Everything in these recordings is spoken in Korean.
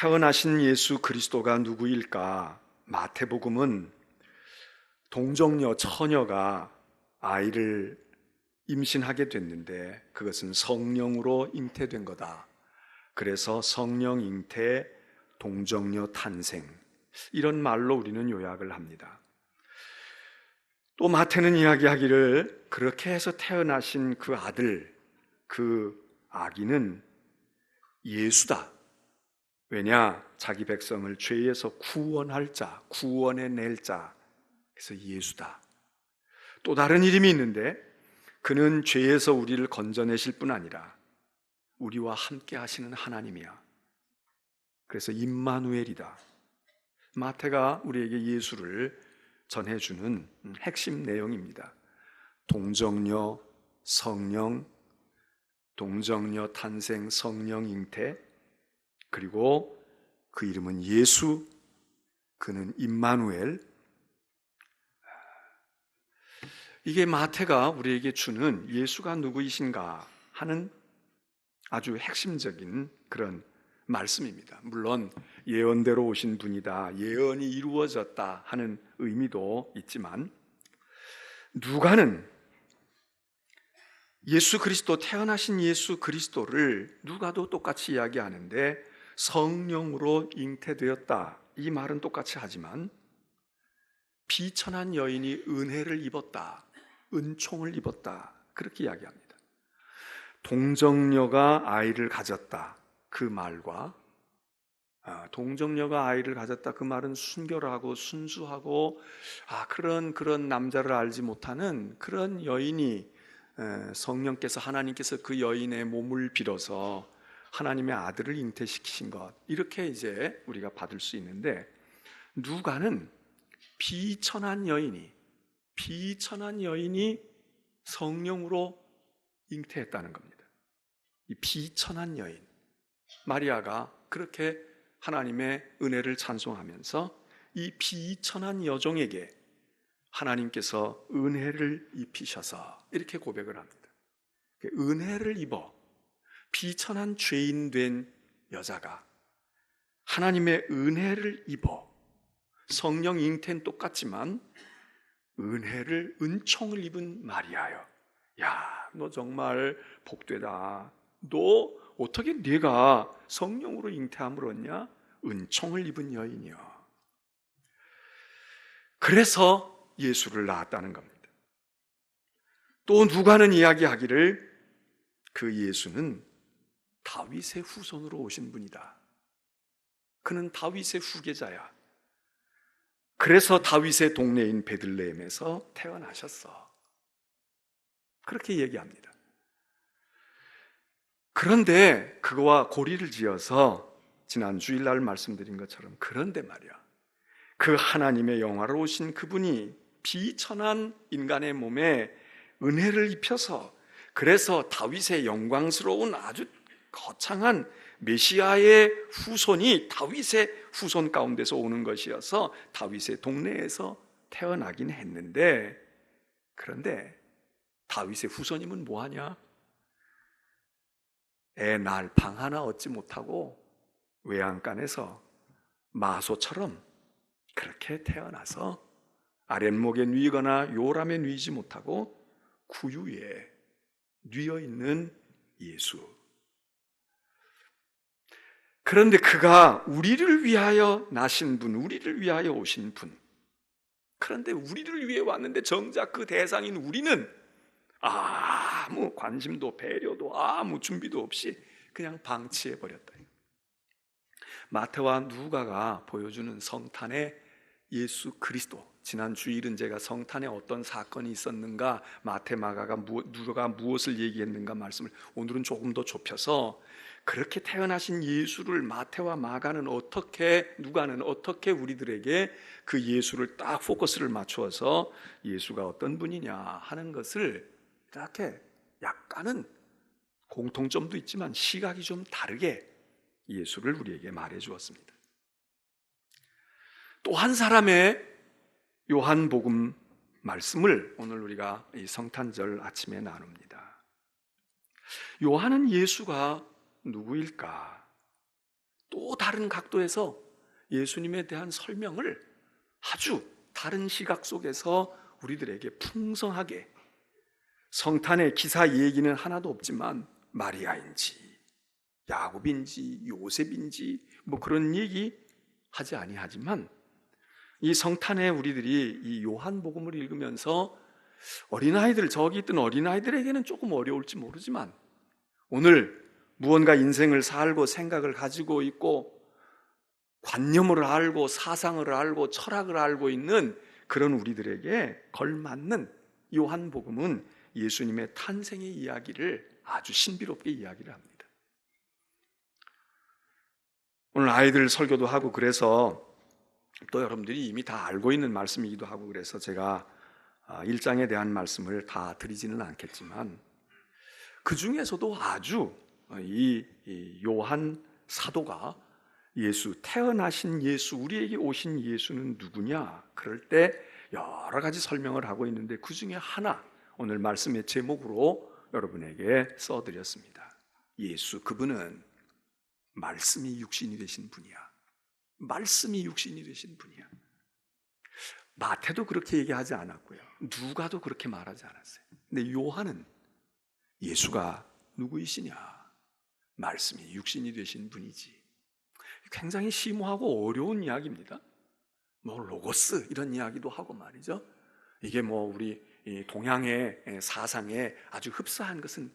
태어나신 예수 그리스도가 누구일까? 마태복음은 동정녀 처녀가 아이를 임신하게 됐는데 그것은 성령으로 잉태된 거다. 그래서 성령 잉태, 동정녀 탄생, 이런 말로 우리는 요약을 합니다. 또 마태는 이야기하기를 그렇게 해서 태어나신 그 아들, 그 아기는 예수다. 왜냐? 자기 백성을 죄에서 구원할 자, 구원해낼 자. 그래서 예수다. 또 다른 이름이 있는데 그는 죄에서 우리를 건져내실 뿐 아니라 우리와 함께 하시는 하나님이야. 그래서 임마누엘이다. 마태가 우리에게 예수를 전해주는 핵심 내용입니다. 동정녀, 성령, 동정녀 탄생, 성령 잉태, 그리고 그 이름은 예수, 그는 임마누엘. 이게 마태가 우리에게 주는 예수가 누구이신가 하는 아주 핵심적인 그런 말씀입니다. 물론 예언대로 오신 분이다, 예언이 이루어졌다 하는 의미도 있지만, 누가는 예수 그리스도, 태어나신 예수 그리스도를 누가도 똑같이 이야기하는데 성령으로 잉태되었다, 이 말은 똑같이 하지만 비천한 여인이 은혜를 입었다, 은총을 입었다, 그렇게 이야기합니다. 동정녀가 아이를 가졌다, 그 말과 동정녀가 아이를 가졌다, 그 말은 순결하고 순수하고 그런 남자를 알지 못하는 그런 여인이 성령께서, 하나님께서 그 여인의 몸을 빌어서 하나님의 아들을 잉태시키신 것, 이렇게 이제 우리가 받을 수 있는데, 누가는 비천한 여인이 성령으로 잉태했다는 겁니다. 이 비천한 여인 마리아가 그렇게 하나님의 은혜를 찬송하면서 이 비천한 여종에게 하나님께서 은혜를 입히셔서 이렇게 고백을 합니다. 은혜를 입어 비천한 죄인 된 여자가 하나님의 은혜를 입어, 성령 잉태는 똑같지만 은혜를, 은총을 입은 마리아여, 야, 너 정말 복되다. 너 어떻게 네가 성령으로 잉태함을 얻냐? 은총을 입은 여인이여. 그래서 예수를 낳았다는 겁니다. 또 누가는 이야기하기를 그 예수는 다윗의 후손으로 오신 분이다. 그는 다윗의 후계자야. 그래서 다윗의 동네인 베들레헴에서 태어나셨어. 그렇게 얘기합니다. 그런데 그거와 고리를 지어서 지난 주일날 말씀드린 것처럼, 그런데 말이야, 그 하나님의 영화로우신 그분이 비천한 인간의 몸에 은혜를 입혀서, 그래서 다윗의 영광스러운 아주 거창한 메시아의 후손이 다윗의 후손 가운데서 오는 것이어서 다윗의 동네에서 태어나긴 했는데, 그런데 다윗의 후손이면 뭐하냐? 애 낳을 방 하나 얻지 못하고 외양간에서 마소처럼 그렇게 태어나서 아랫목에 누이거나 요람에 누이지 못하고 구유에 누여 있는 예수. 그런데 그가 우리를 위하여 나신 분, 우리를 위하여 오신 분. 그런데 우리를 위해 왔는데 정작 그 대상인 우리는 아무 관심도 배려도 아무 준비도 없이 그냥 방치해버렸다. 마태와 누가가 보여주는 성탄의 예수 그리스도, 지난 주일은 제가 성탄에 어떤 사건이 있었는가, 마태, 마가가 누가 무엇을 얘기했는가 말씀을 오늘은 조금 더 좁혀서, 그렇게 태어나신 예수를 마태와 마가는 어떻게, 누가는 어떻게 우리들에게 그 예수를 딱 포커스를 맞추어서 예수가 어떤 분이냐 하는 것을 이렇게 약간은 공통점도 있지만 시각이 좀 다르게 예수를 우리에게 말해 주었습니다. 또 한 사람의 요한복음 말씀을 오늘 우리가 이 성탄절 아침에 나눕니다. 요한은 예수가 누구일까? 또 다른 각도에서 예수님에 대한 설명을 아주 다른 시각 속에서 우리들에게 풍성하게, 성탄의 기사 얘기는 하나도 없지만 마리아인지 야곱인지 요셉인지 뭐 그런 얘기 하지 아니하지만, 이 성탄에 우리들이 이 요한복음을 읽으면서 어린아이들, 저기 있던 어린아이들에게는 조금 어려울지 모르지만, 오늘 무언가 인생을 살고 생각을 가지고 있고 관념을 알고 사상을 알고 철학을 알고 있는 그런 우리들에게 걸맞는 요한복음은 예수님의 탄생의 이야기를 아주 신비롭게 이야기를 합니다. 오늘 아이들 설교도 하고 그래서 또 여러분들이 이미 다 알고 있는 말씀이기도 하고 그래서 제가 1장에 대한 말씀을 다 드리지는 않겠지만, 그 중에서도 아주 이 요한 사도가 예수, 태어나신 예수, 우리에게 오신 예수는 누구냐? 그럴 때 여러 가지 설명을 하고 있는데, 그 중에 하나 오늘 말씀의 제목으로 여러분에게 써드렸습니다. 예수, 그분은 말씀이 육신이 되신 분이야. 말씀이 육신이 되신 분이야. 마태도 그렇게 얘기하지 않았고요, 누가도 그렇게 말하지 않았어요. 근데 요한은 예수가 누구이시냐? 말씀이 육신이 되신 분이지. 굉장히 심오하고 어려운 이야기입니다. 뭐 로고스 이런 이야기도 하고 말이죠. 이게 뭐 우리 동양의 사상에 아주 흡사한 것은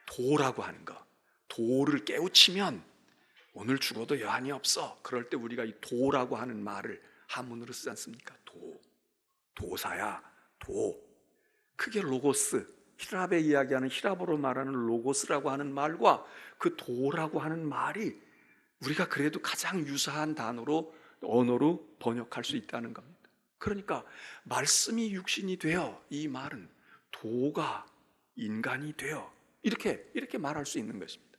도라고 하는 거. 도를 깨우치면 오늘 죽어도 여한이 없어. 그럴 때 우리가 이 도라고 하는 말을 한문으로 쓰지 않습니까? 도사야, 도. 그게 로고스, 히랍에 이야기하는, 히랍어로 말하는 로고스라고 하는 말과 그 도라고 하는 말이 우리가 그래도 가장 유사한 단어로, 언어로 번역할 수 있다는 겁니다. 그러니까 말씀이 육신이 되어, 이 말은 도가 인간이 되어, 이렇게 말할 수 있는 것입니다.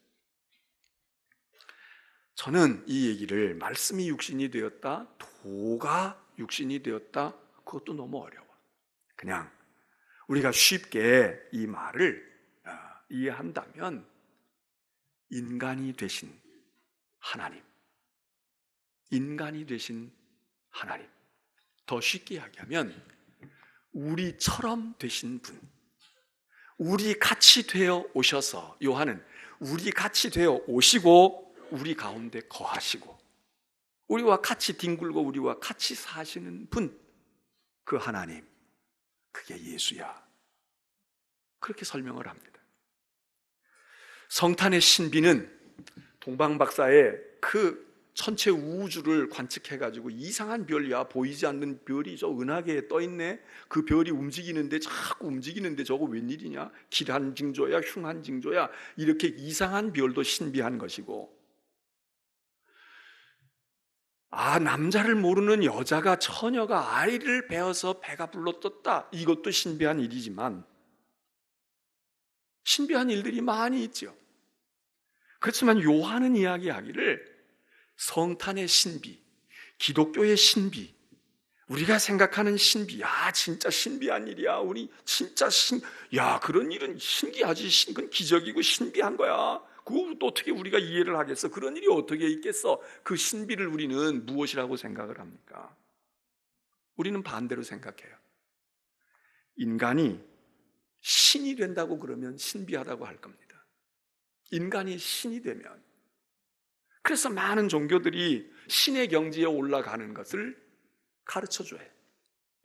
저는 이 얘기를 말씀이 육신이 되었다, 도가 육신이 되었다, 그것도 너무 어려워. 그냥 우리가 쉽게 이 말을 이해한다면 인간이 되신 하나님, 인간이 되신 하나님, 더 쉽게 이야기하면 우리처럼 되신 분, 우리 같이 되어 오셔서, 요한은 우리 같이 되어 오시고 우리 가운데 거하시고 우리와 같이 뒹굴고 우리와 같이 사시는 분, 그 하나님, 그게 예수야. 그렇게 설명을 합니다. 성탄의 신비는 동방박사의 그 전체 우주를 관측해가지고 이상한 별이야, 보이지 않는 별이 저 은하계에 떠있네, 그 별이 움직이는데, 자꾸 움직이는데 저거 웬일이냐, 길한 징조야 흉한 징조야, 이렇게 이상한 별도 신비한 것이고, 남자를 모르는 여자가, 처녀가 아이를 베어서 배가 불러떴다, 이것도 신비한 일이지만, 신비한 일들이 많이 있죠. 그렇지만 요한은 이야기하기를 성탄의 신비, 기독교의 신비, 우리가 생각하는 신비, 진짜 신비한 일이야, 우리 진짜 그런 일은 신기하지, 그건 기적이고 신비한 거야, 그거 또 어떻게 우리가 이해를 하겠어, 그런 일이 어떻게 있겠어. 그 신비를 우리는 무엇이라고 생각을 합니까? 우리는 반대로 생각해요. 인간이 신이 된다고 그러면 신비하다고 할 겁니다. 인간이 신이 되면. 그래서 많은 종교들이 신의 경지에 올라가는 것을 가르쳐줘요.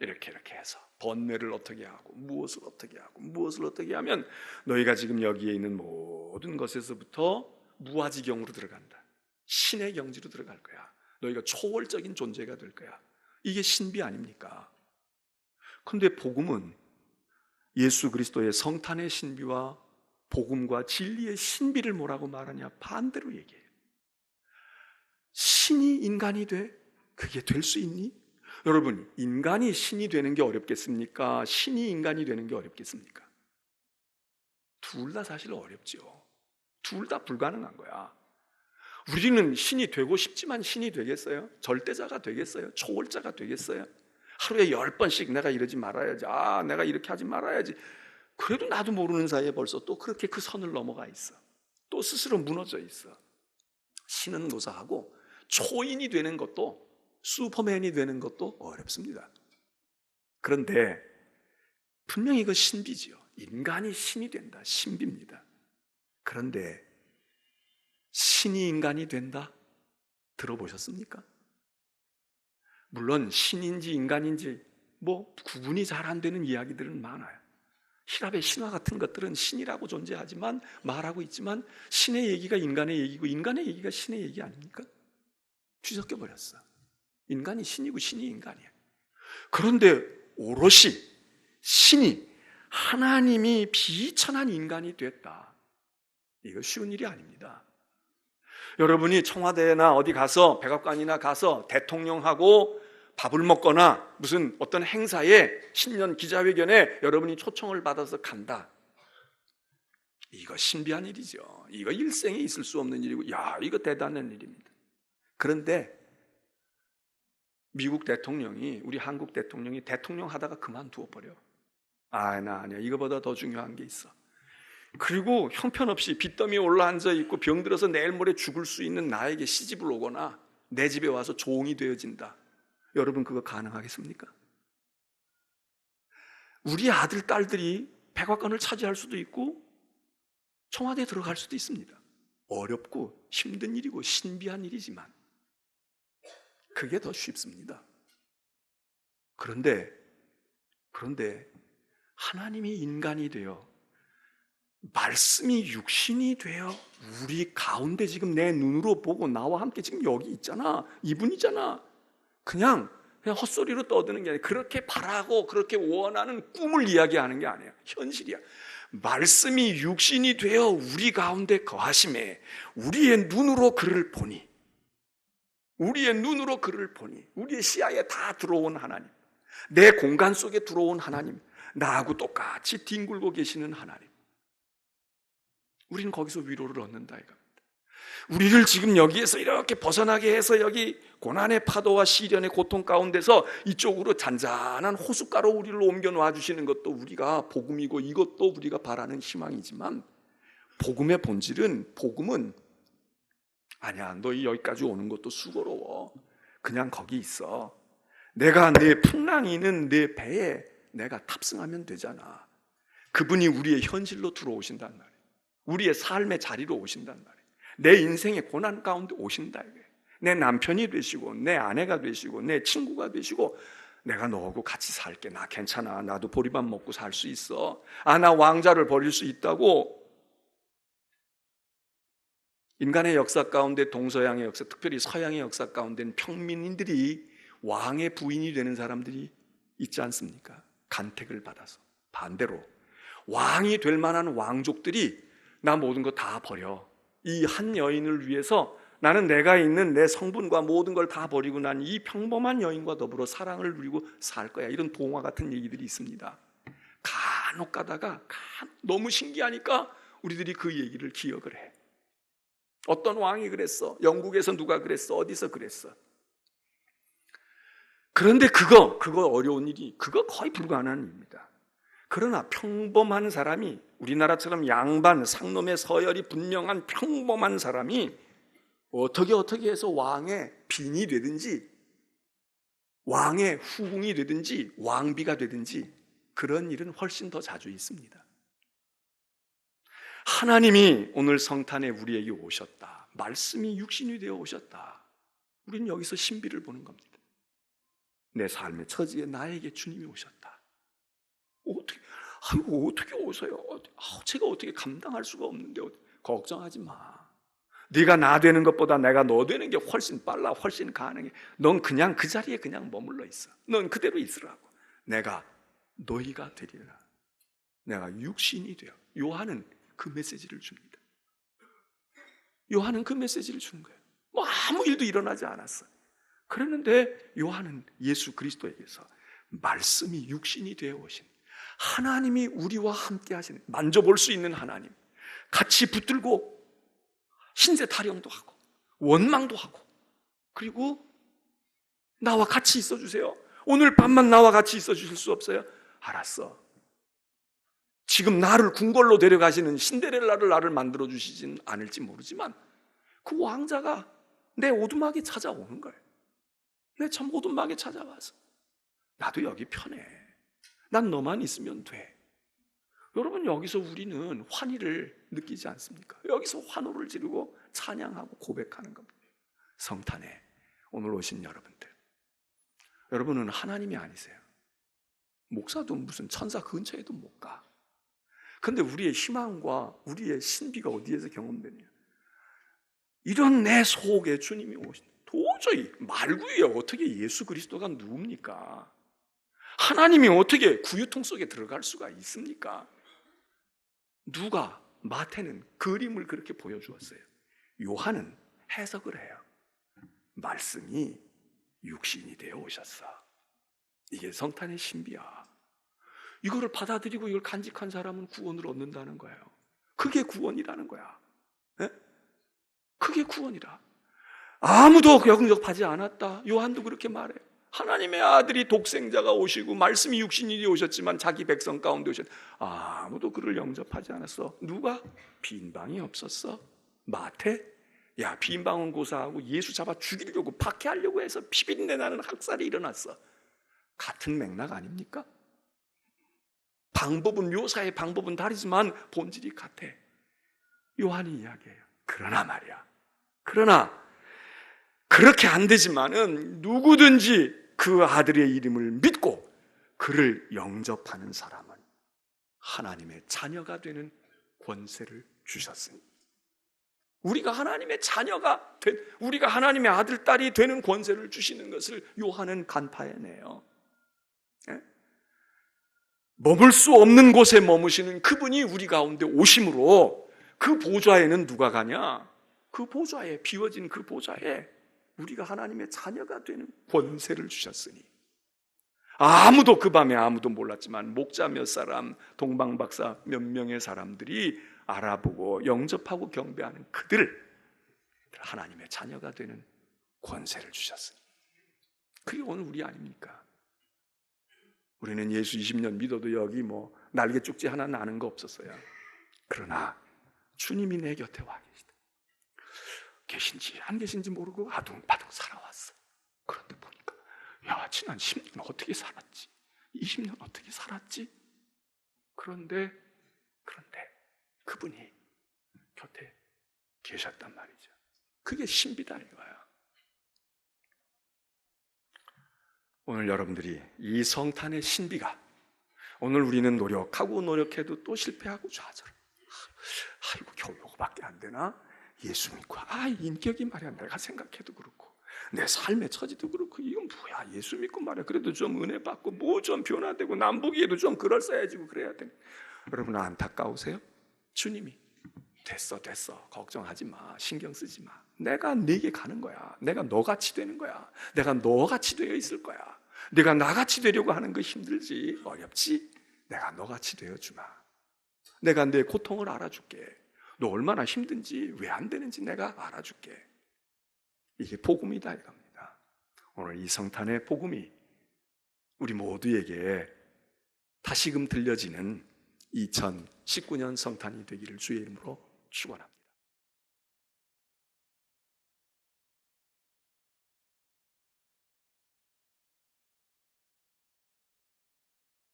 이렇게 해서 번뇌를 어떻게 하고 무엇을 어떻게 하고 무엇을 어떻게 하면 너희가 지금 여기에 있는 모든 것에서부터 무아지경으로 들어간다, 신의 경지로 들어갈 거야, 너희가 초월적인 존재가 될 거야. 이게 신비 아닙니까? 그런데 복음은 예수 그리스도의 성탄의 신비와 복음과 진리의 신비를 뭐라고 말하냐? 반대로 얘기해요. 신이 인간이 돼? 그게 될 수 있니? 여러분, 인간이 신이 되는 게 어렵겠습니까? 신이 인간이 되는 게 어렵겠습니까? 둘 다 사실 어렵죠. 둘 다 불가능한 거야. 우리는 신이 되고 싶지만 신이 되겠어요? 절대자가 되겠어요? 초월자가 되겠어요? 하루에 10번씩 내가 이러지 말아야지, 내가 이렇게 하지 말아야지. 그래도 나도 모르는 사이에 벌써 또 그렇게 그 선을 넘어가 있어. 또 스스로 무너져 있어. 신은 무사하고 초인이 되는 것도, 슈퍼맨이 되는 것도 어렵습니다. 그런데 분명히 이거 신비지요. 인간이 신이 된다, 신비입니다. 그런데 신이 인간이 된다? 들어보셨습니까? 물론 신인지 인간인지 구분이 잘 안 되는 이야기들은 많아요. 히랍의 신화 같은 것들은 신이라고 존재하지만, 말하고 있지만, 신의 얘기가 인간의 얘기고 인간의 얘기가 신의 얘기 아닙니까? 뒤섞여 버렸어. 인간이 신이고 신이 인간이야. 그런데 오롯이 신이, 하나님이 비천한 인간이 됐다. 이거 쉬운 일이 아닙니다. 여러분이 청와대나 어디 가서, 백악관이나 가서 대통령하고 밥을 먹거나 무슨 어떤 행사에, 신년 기자회견에 여러분이 초청을 받아서 간다. 이거 신비한 일이죠. 이거 일생에 있을 수 없는 일이고, 이거 대단한 일입니다. 그런데 미국 대통령이, 우리 한국 대통령이 대통령 하다가 그만두어 버려. 나 아니야. 이거보다 더 중요한 게 있어. 그리고 형편없이 빚더미에 올라앉아 있고 병들어서 내일 모레 죽을 수 있는 나에게 시집을 오거나 내 집에 와서 종이 되어진다. 여러분 그거 가능하겠습니까? 우리 아들, 딸들이 백악관을 차지할 수도 있고 청와대에 들어갈 수도 있습니다. 어렵고 힘든 일이고 신비한 일이지만 그게 더 쉽습니다. 그런데 하나님이 인간이 되어, 말씀이 육신이 되어 우리 가운데 지금 내 눈으로 보고 나와 함께 지금 여기 있잖아. 이분이잖아. 그냥 헛소리로 떠드는 게 아니라, 그렇게 바라고 그렇게 원하는 꿈을 이야기하는 게 아니에요. 현실이야. 말씀이 육신이 되어 우리 가운데 거하심에 우리의 눈으로 그를 보니, 우리의 시야에 다 들어온 하나님, 내 공간 속에 들어온 하나님, 나하고 똑같이 뒹굴고 계시는 하나님, 우리는 거기서 위로를 얻는다 이겁니다. 우리를 지금 여기에서 이렇게 벗어나게 해서 여기 고난의 파도와 시련의 고통 가운데서 이쪽으로 잔잔한 호숫가로 우리를 옮겨 놔주시는 것도 우리가 복음이고, 이것도 우리가 바라는 희망이지만, 복음의 본질은, 복음은 아니야, 너희 여기까지 오는 것도 수고로워. 그냥 거기 있어. 내가 내 풍랑이는 내 배에 내가 탑승하면 되잖아. 그분이 우리의 현실로 들어오신단 말이에요. 우리의 삶의 자리로 오신단 말이에요. 내 인생의 고난 가운데 오신다 이거예요. 내 남편이 되시고, 내 아내가 되시고, 내 친구가 되시고, 내가 너하고 같이 살게. 나 괜찮아. 나도 보리밥 먹고 살 수 있어. 나 왕자를 버릴 수 있다고. 인간의 역사 가운데, 동서양의 역사, 특별히 서양의 역사 가운데는 평민인들이 왕의 부인이 되는 사람들이 있지 않습니까? 간택을 받아서. 반대로 왕이 될 만한 왕족들이 나 모든 거 다 버려. 이 한 여인을 위해서 나는 내가 있는 내 성분과 모든 걸 다 버리고 난 이 평범한 여인과 더불어 사랑을 누리고 살 거야. 이런 동화 같은 얘기들이 있습니다. 간혹 가다가 너무 신기하니까 우리들이 그 얘기를 기억을 해. 어떤 왕이 그랬어. 영국에서 누가 그랬어. 어디서 그랬어. 그런데 그거 어려운 일이, 그거 거의 불가능한 일입니다. 그러나 평범한 사람이, 우리나라처럼 양반, 상놈의 서열이 분명한 평범한 사람이 어떻게 해서 왕의 빈이 되든지, 왕의 후궁이 되든지, 왕비가 되든지, 그런 일은 훨씬 더 자주 있습니다. 하나님이 오늘 성탄에 우리에게 오셨다. 말씀이 육신이 되어 오셨다. 우리는 여기서 신비를 보는 겁니다. 내 삶의 처지에 나에게 주님이 오셨다. 어떻게 오세요? 제가 어떻게 감당할 수가 없는데. 걱정하지 마. 네가 나 되는 것보다 내가 너 되는 게 훨씬 빨라, 훨씬 가능해. 넌 그냥 그 자리에 그냥 머물러 있어. 넌 그대로 있으라고. 내가 너희가 되리라. 내가 육신이 되어. 요한은 그 메시지를 줍니다. 요한은 그 메시지를 준 거예요. 아무 일도 일어나지 않았어. 그랬는데 요한은 예수 그리스도에게서 말씀이 육신이 되어 오신 하나님이 우리와 함께 하시는, 만져볼 수 있는 하나님, 같이 붙들고 신세 타령도 하고 원망도 하고, 그리고 나와 같이 있어 주세요. 오늘 밤만 나와 같이 있어 주실 수 없어요? 알았어. 지금 나를 궁궐로 데려가시는 신데렐라를 나를 만들어 주시진 않을지 모르지만 그 왕자가 내 오두막에 찾아오는 거예요. 내 참 오두막에 찾아와서 나도 여기 편해. 난 너만 있으면 돼. 여러분, 여기서 우리는 환희를 느끼지 않습니까? 여기서 환호를 지르고 찬양하고 고백하는 겁니다. 성탄에 오늘 오신 여러분들, 여러분은 하나님이 아니세요. 목사도 무슨 천사 근처에도 못 가. 근데 우리의 희망과 우리의 신비가 어디에서 경험되냐? 이런 내 속에 주님이 오신, 도저히 말구에 어떻게 예수 그리스도가 누굽니까? 하나님이 어떻게 구유통 속에 들어갈 수가 있습니까? 누가, 마태는 그림을 그렇게 보여주었어요. 요한은 해석을 해요. 말씀이 육신이 되어 오셨어. 이게 성탄의 신비야. 이거를 받아들이고 이걸 간직한 사람은 구원을 얻는다는 거예요. 그게 구원이라는 거야. 네? 그게 구원이라. 아무도 영접하지 않았다. 요한도 그렇게 말해요. 하나님의 아들이 독생자가 오시고 말씀이 육신이 되어 오셨지만 자기 백성 가운데 오셨. 아무도 그를 영접하지 않았어. 누가? 빈방이 없었어. 마태? 야, 빈방은 고사하고 예수 잡아 죽이려고 박해하려고 해서 피비린내 나는 학살이 일어났어. 같은 맥락 아닙니까? 방법은, 묘사의 방법은 다르지만 본질이 같아. 요한이 이야기해요. 그러나 말이야, 그러나 그렇게 안 되지만은 누구든지 그 아들의 이름을 믿고 그를 영접하는 사람은 하나님의 자녀가 되는 권세를 주셨으니, 우리가 하나님의 자녀가 된, 우리가 하나님의 아들, 딸이 되는 권세를 주시는 것을 요한은 간파해내요. 예? 머물 수 없는 곳에 머무시는 그분이 우리 가운데 오심으로 그 보좌에는 누가 가냐? 그 보좌에, 비워진 그 보좌에 우리가 하나님의 자녀가 되는 권세를 주셨으니, 아무도 그 밤에 아무도 몰랐지만 목자 몇 사람, 동방박사 몇 명의 사람들이 알아보고 영접하고 경배하는 그들, 하나님의 자녀가 되는 권세를 주셨으니, 그게 오늘 우리 아닙니까? 우리는 예수 20년 믿어도 여기 뭐 날개 쪽지 하나 나는 거 없었어요. 그러나 주님이 내 곁에 와 계시다. 계신지 안 계신지 모르고 아둥바둥 살아왔어. 그런데 보니까, 야, 지난 10년 어떻게 살았지? 20년 어떻게 살았지? 그런데 그분이 곁에 계셨단 말이죠. 그게 신비다 이거야. 오늘 여러분들이 이 성탄의 신비가, 오늘 우리는 노력해도 또 실패하고 좌절. 아이고, 겨우 요거밖에 안 되나? 예수 믿고, 인격이 말이야, 내가 생각해도 그렇고 내 삶의 처지도 그렇고, 이건 뭐야, 예수 믿고 말이야, 그래도 좀 은혜 받고 뭐 좀 변화되고 남 보기에도 좀 그럴싸해지고 그래야 돼. 여러분, 안타까우세요? 주님이 됐어, 걱정하지 마, 신경 쓰지 마, 내가 네게 가는 거야. 내가 너같이 되는 거야. 내가 너같이 되어 있을 거야. 내가 나같이 되려고 하는 거 힘들지, 어렵지? 내가 너같이 되어주마. 내가 내 고통을 알아줄게. 너 얼마나 힘든지, 왜 안 되는지 내가 알아줄게. 이게 복음이다 이겁니다. 오늘 이 성탄의 복음이 우리 모두에게 다시금 들려지는 2019년 성탄이 되기를 주의 이름으로 축원합니다.